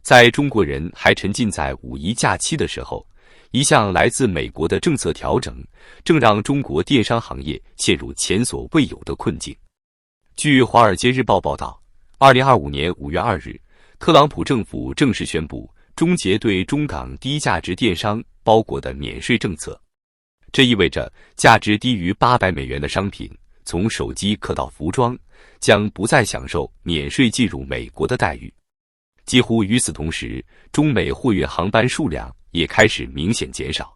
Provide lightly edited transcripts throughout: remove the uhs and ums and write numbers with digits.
在中国人还沉浸在五一假期的时候，一项来自美国的政策调整，正让中国电商行业陷入前所未有的困境。据《华尔街日报》报道，2025年5月2日，特朗普政府正式宣布终结对中港低价值电商包裹的免税政策。这意味着价值低于800美元的商品，从手机可到服装，将不再享受免税进入美国的待遇。几乎与此同时，中美货运航班数量也开始明显减少。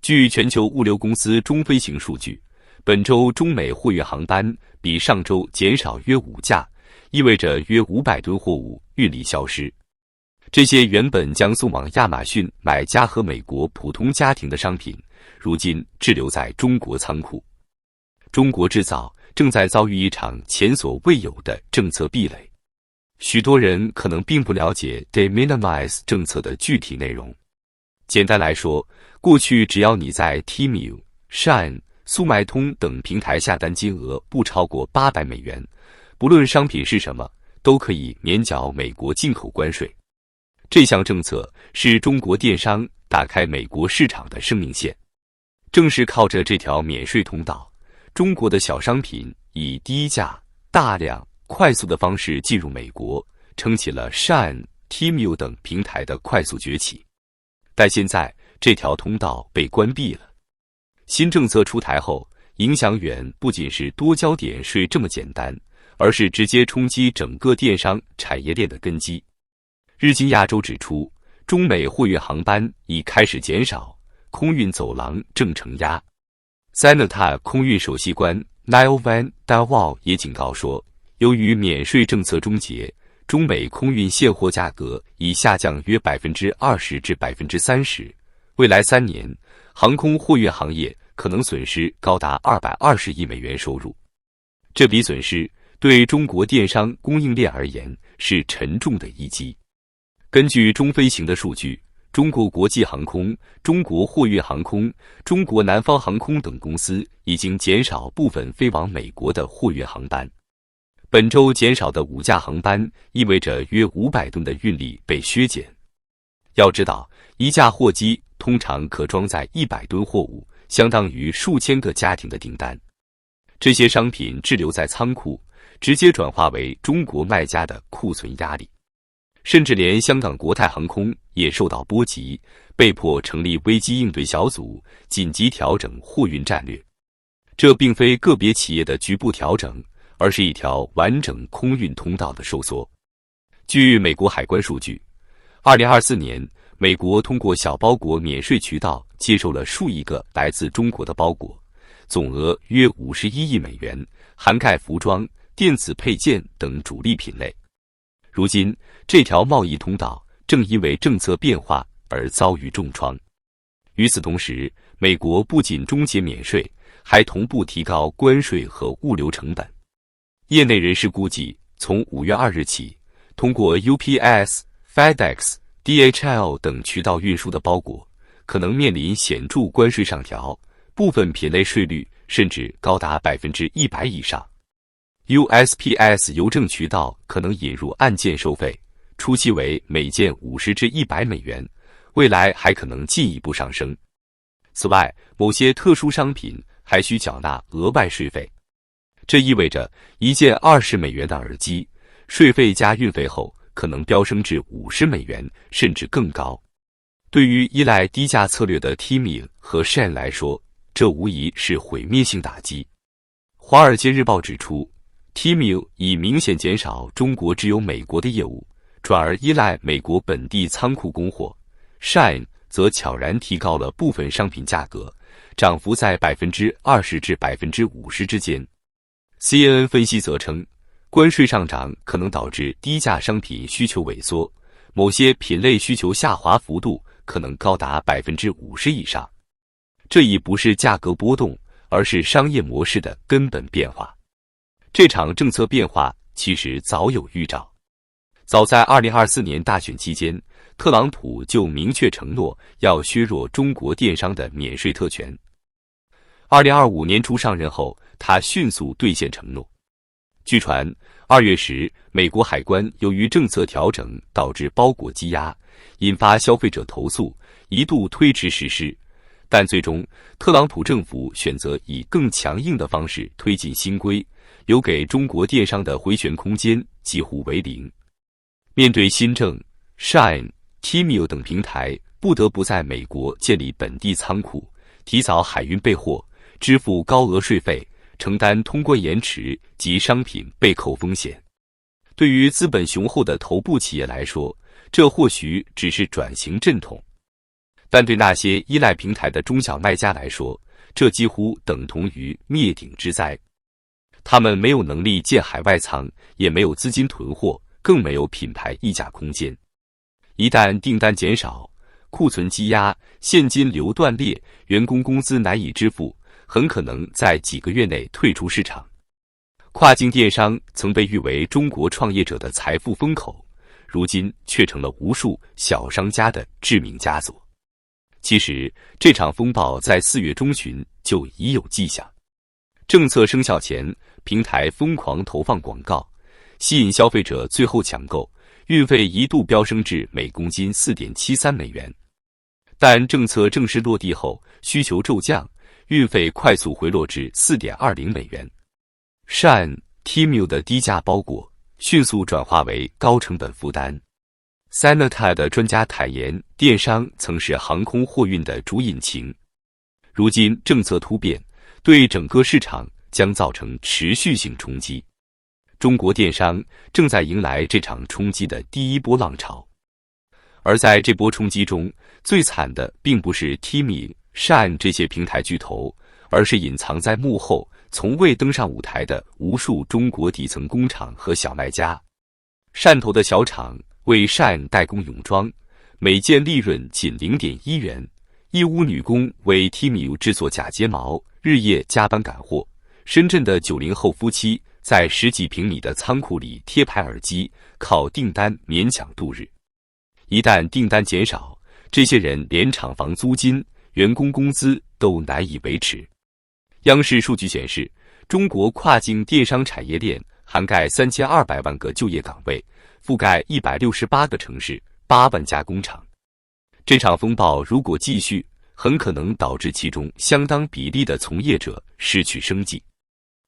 据全球物流公司中飞行数据，本周中美货运航班比上周减少约5架，意味着约500吨货物运力消失。这些原本将送往亚马逊买家和美国普通家庭的商品，如今滞留在中国仓库。中国制造正在遭遇一场前所未有的政策壁垒。许多人可能并不了解 de minimis 政策的具体内容。简单来说，过去只要你在 Temu、Shein、速卖通等平台下单金额不超过800美元，不论商品是什么，都可以免缴美国进口关税。这项政策是中国电商打开美国市场的生命线。正是靠着这条免税通道，中国的小商品以低价、大量、快速的方式进入美国，撑起了 Shein、Temu 等平台的快速崛起。但现在这条通道被关闭了。新政策出台后，影响远不仅是多交点税这么简单，而是直接冲击整个电商产业链的根基。日经亚洲指出，中美货运航班已开始减少，空运走廊正承压。Sinotat 空运首席官 Niall Van der Wal 也警告说，由于免税政策终结，中美空运现货价格已下降约20%至30%。未来3年，航空货运行业可能损失高达220亿美元收入。这笔损失对中国电商供应链而言是沉重的一击。根据中飞行的数据，中国国际航空、中国货运航空、中国南方航空等公司已经减少部分飞往美国的货运航班。本周减少的5架航班意味着约500吨的运力被削减。要知道，一架货机通常可装载100吨货物，相当于数千个家庭的订单。这些商品滞留在仓库，直接转化为中国卖家的库存压力。甚至连香港国泰航空也受到波及，被迫成立危机应对小组，紧急调整货运战略。这并非个别企业的局部调整，而是一条完整空运通道的收缩。据美国海关数据，2024年，美国通过小包裹免税渠道接收了数亿个来自中国的包裹，总额约51亿美元，涵盖服装、电子配件等主力品类。如今，这条贸易通道正因为政策变化而遭遇重创。与此同时，美国不仅终结免税，还同步提高关税和物流成本。业内人士估计，从5月2日起，通过 UPS、FedEx、DHL 等渠道运输的包裹，可能面临显著关税上调，部分品类税率甚至高达100%以上。USPS 邮政渠道可能引入按件收费，初期为每件50至100美元，未来还可能进一步上升。此外，某些特殊商品还需缴纳额外税费。这意味着一件20美元的耳机，税费加运费后可能飙升至50美元，甚至更高。对于依赖低价策略的 Temu 和 Shein 来说，这无疑是毁灭性打击。华尔街日报指出，Temu 已明显减少中国只有美国的业务，转而依赖美国本地仓库供货。Shein 则悄然提高了部分商品价格，涨幅在20%至50%之间。CNN 分析则称，关税上涨可能导致低价商品需求萎缩，某些品类需求下滑幅度可能高达50%以上。这已不是价格波动，而是商业模式的根本变化。这场政策变化其实早有预兆。早在2024年大选期间，特朗普就明确承诺要削弱中国电商的免税特权。2025年初上任后，他迅速兑现承诺。据传2月时，美国海关由于政策调整导致包裹积压，引发消费者投诉，一度推迟实施。但最终，特朗普政府选择以更强硬的方式推进新规，留给中国电商的回旋空间几乎为零。面对新政 ，Shine、Temu 等平台不得不在美国建立本地仓库，提早海运备货，支付高额税费，承担通关延迟及商品被扣风险。对于资本雄厚的头部企业来说，这或许只是转型阵痛。但对那些依赖平台的中小卖家来说，这几乎等同于灭顶之灾。他们没有能力建海外仓，也没有资金囤货，更没有品牌溢价空间。一旦订单减少，库存积压，现金流断裂，员工工资难以支付，很可能在几个月内退出市场。跨境电商曾被誉为中国创业者的财富风口，如今却成了无数小商家的致命枷锁。其实，这场风暴在4月中旬就已有迹象。政策生效前，平台疯狂投放广告，吸引消费者最后抢购，运费一度飙升至每公斤4.73美元。但政策正式落地后，需求骤降，运费快速回落至4.20美元。Shine、Temu 的低价包裹迅速转化为高成本负担。Sanita 的专家坦言，电商曾是航空货运的主引擎。如今政策突变，对整个市场将造成持续性冲击。中国电商正在迎来这场冲击的第一波浪潮。而在这波冲击中，最惨的并不是 Temu、Shine 这些平台巨头，而是隐藏在幕后、从未登上舞台的无数中国底层工厂和小卖家。汕头的小厂为 Shine 代工泳装，每件利润仅0.1元；义乌女工为 Temu 制作假睫毛，日夜加班赶货。深圳的90后夫妻在10几平米的仓库里贴牌耳机，靠订单勉强度日。一旦订单减少，这些人连厂房租金、员工工资都难以维持。央视数据显示，中国跨境电商产业链涵盖3200万个就业岗位，覆盖168个城市，8万家工厂。这场风暴如果继续，很可能导致其中相当比例的从业者失去生计。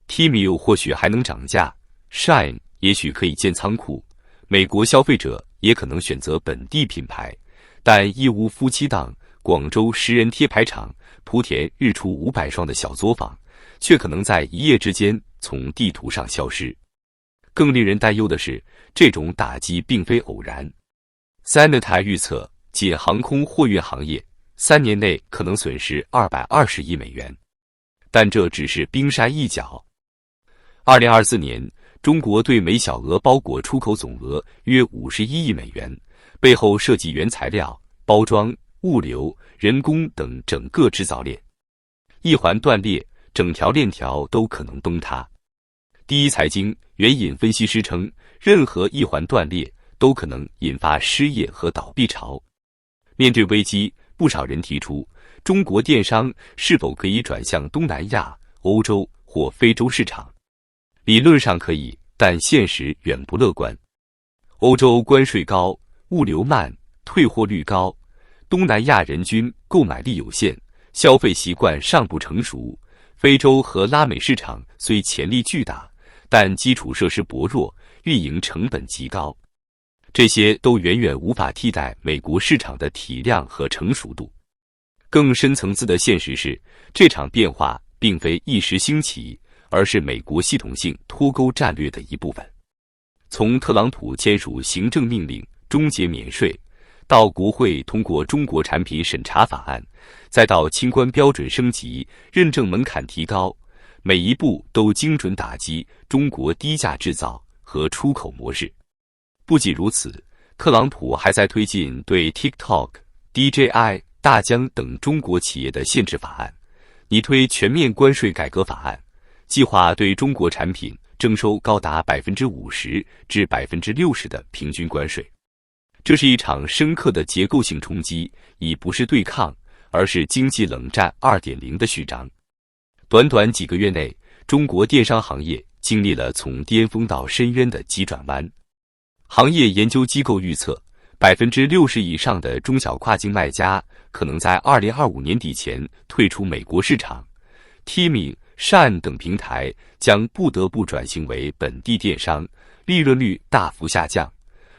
Temu 或许还能涨价， Shine 也许可以建仓库，美国消费者也可能选择本地品牌，但义乌夫妻档、广州10人贴牌厂、莆田日出500双的小作坊，却可能在一夜之间从地图上消失。更令人担忧的是，这种打击并非偶然。Sanita 预测，仅航空货运行业3年内可能损失220亿美元，但这只是冰山一角。2024年，中国对美小额包裹出口总额约51亿美元，背后涉及原材料、包装、物流、人工等整个制造链。一环断裂，整条链条都可能崩塌。第一财经援引分析师称，任何一环断裂都可能引发失业和倒闭潮。面对危机，不少人提出，中国电商是否可以转向东南亚、欧洲或非洲市场？理论上可以，但现实远不乐观。欧洲关税高，物流慢，退货率高；东南亚人均购买力有限，消费习惯尚不成熟；非洲和拉美市场虽潜力巨大，但基础设施薄弱，运营成本极高。这些都远远无法替代美国市场的体量和成熟度。更深层次的现实是，这场变化并非一时兴起，而是美国系统性脱钩战略的一部分。从特朗普签署行政命令终结免税，到国会通过中国产品审查法案，再到清关标准升级、认证门槛提高，每一步都精准打击中国低价制造和出口模式。不仅如此，特朗普还在推进对 TikTok、DJI、大疆等中国企业的限制法案，拟推全面关税改革法案，计划对中国产品征收高达50%至60%的平均关税。这是一场深刻的结构性冲击，已不是对抗，而是经济冷战 2.0 的序章。短短几个月内，中国电商行业经历了从巅峰到深渊的急转弯。行业研究机构预测，60%以上的中小跨境卖家可能在2025年底前退出美国市场。Temu、Shein 等平台将不得不转型为本地电商，利润率大幅下降。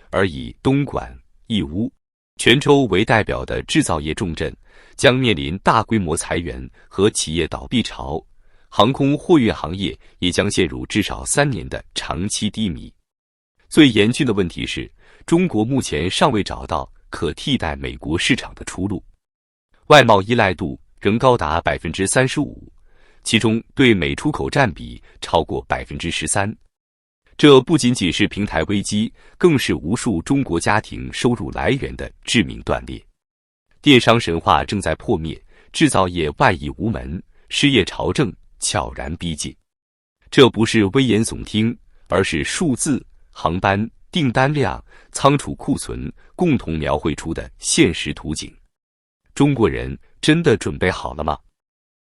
而以东莞、义乌、泉州为代表的制造业重镇将面临大规模裁员和企业倒闭潮，航空货运行业也将陷入至少3年的长期低迷。最严峻的问题是，中国目前尚未找到可替代美国市场的出路，外贸依赖度仍高达 35%， 其中对美出口占比超过 13%。这不仅仅是平台危机，更是无数中国家庭收入来源的致命断裂。电商神话正在破灭，制造业外溢无门，失业潮正悄然逼近。这不是危言耸听，而是数字、航班、订单量、仓储库存共同描绘出的现实图景。中国人真的准备好了吗？